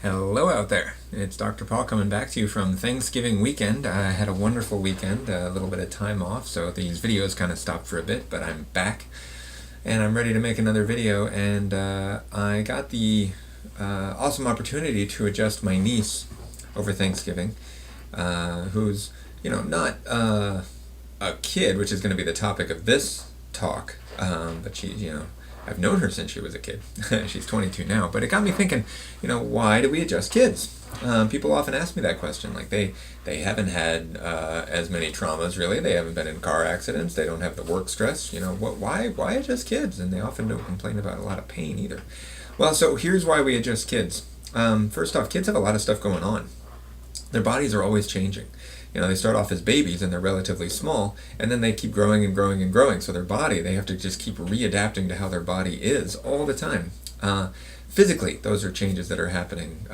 Hello out there. It's Dr. Paul coming back to you from Thanksgiving weekend. I had a wonderful weekend, a little bit of time off, so these videos kind of stopped for a bit, but I'm back and I'm ready to make another video. And I got the awesome opportunity to adjust my niece over Thanksgiving, who's, not a kid, which is going to be the topic of this talk, but she, I've known her since she was a kid. She's 22 now, but it got me thinking, why do we adjust kids? People often ask me that question. Like they haven't had as many traumas, really. They haven't been in car accidents. They don't have the work stress. Why adjust kids? And they often don't complain about a lot of pain either. Well, so here's why we adjust kids. First off, kids have a lot of stuff going on. Their bodies are always changing. They start off as babies and they're relatively small, and then they keep growing and growing and growing. So their body, they have to just keep readapting to how their body is all the time. Physically, those are changes that are happening.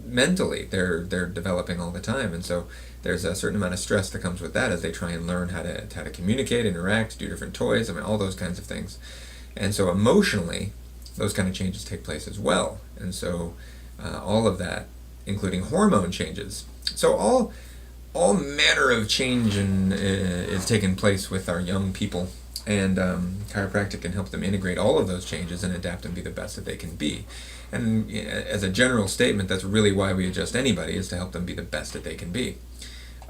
Mentally, they're developing all the time, and so there's a certain amount of stress that comes with that as they try and learn how to communicate, interact, do different toys. All those kinds of things. And so emotionally, those kind of changes take place as well. And so all of that, including hormone changes. So all manner of change is taking place with our young people, and chiropractic can help them integrate all of those changes and adapt and be the best that they can be. And as a general statement, that's really why we adjust anybody, is to help them be the best that they can be.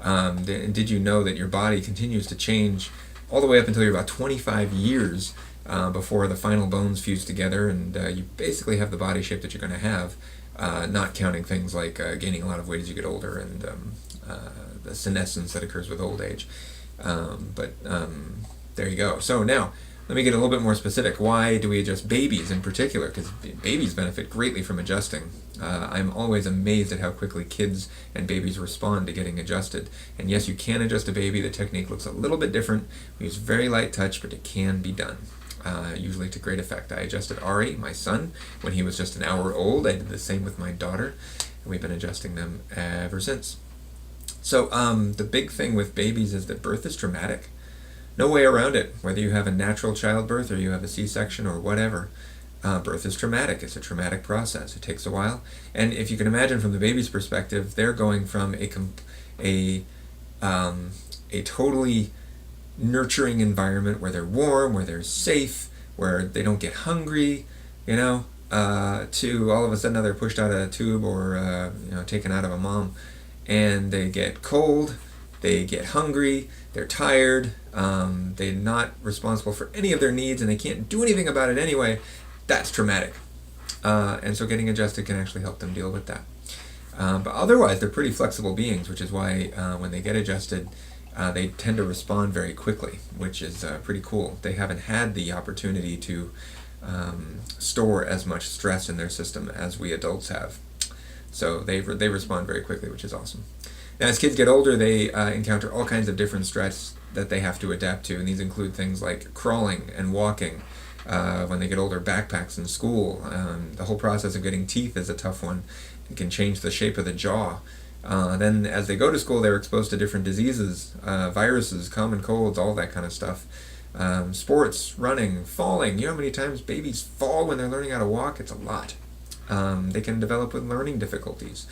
Did you know that your body continues to change all the way up until you're about 25 years before the final bones fuse together, and you basically have the body shape that you're going to have, not counting things like gaining a lot of weight as you get older and the senescence that occurs with old age. There you go. So now, let me get a little bit more specific. Why do we adjust babies in particular? Because babies benefit greatly from adjusting. I'm always amazed at how quickly kids and babies respond to getting adjusted. And yes, you can adjust a baby. The technique looks a little bit different. We use very light touch, but it can be done. Usually to great effect. I adjusted Ari, my son, when he was just an hour old. I did the same with my daughter, and we've been adjusting them ever since. So the big thing with babies is that birth is traumatic. No way around it. Whether you have a natural childbirth or you have a C-section or whatever, birth is traumatic. It's a traumatic process. It takes a while. And if you can imagine from the baby's perspective, they're going from a totally nurturing environment where they're warm, where they're safe, where they don't get hungry, to all of a sudden now they're pushed out of a tube or taken out of a mom, and they get cold, they get hungry, they're tired, they're not responsible for any of their needs, and they can't do anything about it anyway. That's traumatic. And so getting adjusted can actually help them deal with that. But otherwise, they're pretty flexible beings, which is why when they get adjusted, they tend to respond very quickly, which is pretty cool. They haven't had the opportunity to store as much stress in their system as we adults have. So they respond very quickly, which is awesome. Now, as kids get older, they encounter all kinds of different stress that they have to adapt to, and these include things like crawling and walking. When they get older, backpacks in school. The whole process of getting teeth is a tough one. It can change the shape of the jaw. Then as they go to school, they're exposed to different diseases, viruses, common colds, all that kind of stuff. Sports, running, falling. You know how many times babies fall when they're learning how to walk? It's a lot. They can develop with learning difficulties,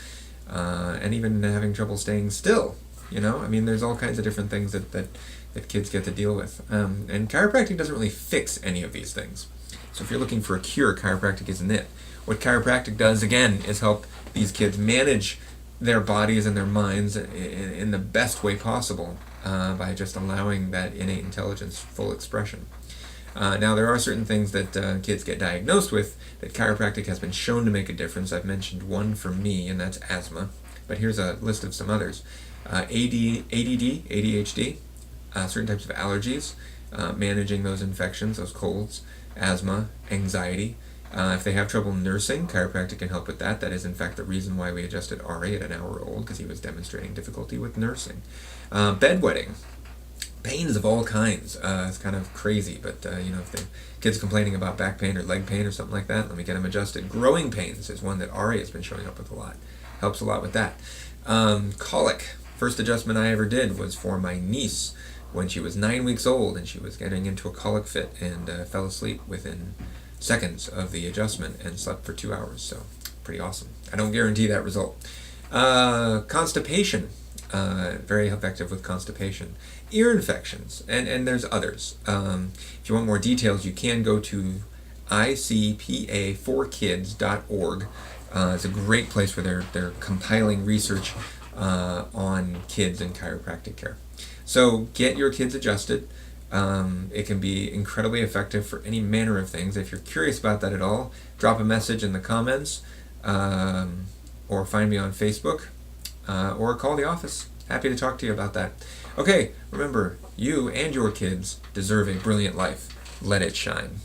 and even having trouble staying still. There's all kinds of different things that kids get to deal with. And chiropractic doesn't really fix any of these things. So if you're looking for a cure, chiropractic isn't it. What chiropractic does, again, is help these kids manage their bodies and their minds in the best way possible by just allowing that innate intelligence full expression. Now, there are certain things that kids get diagnosed with that chiropractic has been shown to make a difference. I've mentioned one for me, and that's asthma. But here's a list of some others. ADHD, certain types of allergies, managing those infections, those colds, asthma, anxiety. If they have trouble nursing, chiropractic can help with that. That is, in fact, the reason why we adjusted Ari at an hour old, because he was demonstrating difficulty with nursing. Bedwetting. Pains of all kinds. It's kind of crazy, but if the kid's complaining about back pain or leg pain or something like that, let me get them adjusted. Growing pains is one that Ari has been showing up with a lot. Helps a lot with that. Colic. First adjustment I ever did was for my niece when she was 9 weeks old, and she was getting into a colic fit and fell asleep within seconds of the adjustment and slept for 2 hours. So pretty awesome. I don't guarantee that result. Constipation, very effective with constipation. Ear infections, and there's others. If you want more details, you can go to icpa4kids.org. It's a great place where they're compiling research on kids and chiropractic care. So get your kids adjusted. It can be incredibly effective for any manner of things. If you're curious about that at all, drop a message in the comments, or find me on Facebook, or call the office. Happy to talk to you about that. Okay, remember, you and your kids deserve a brilliant life. Let it shine.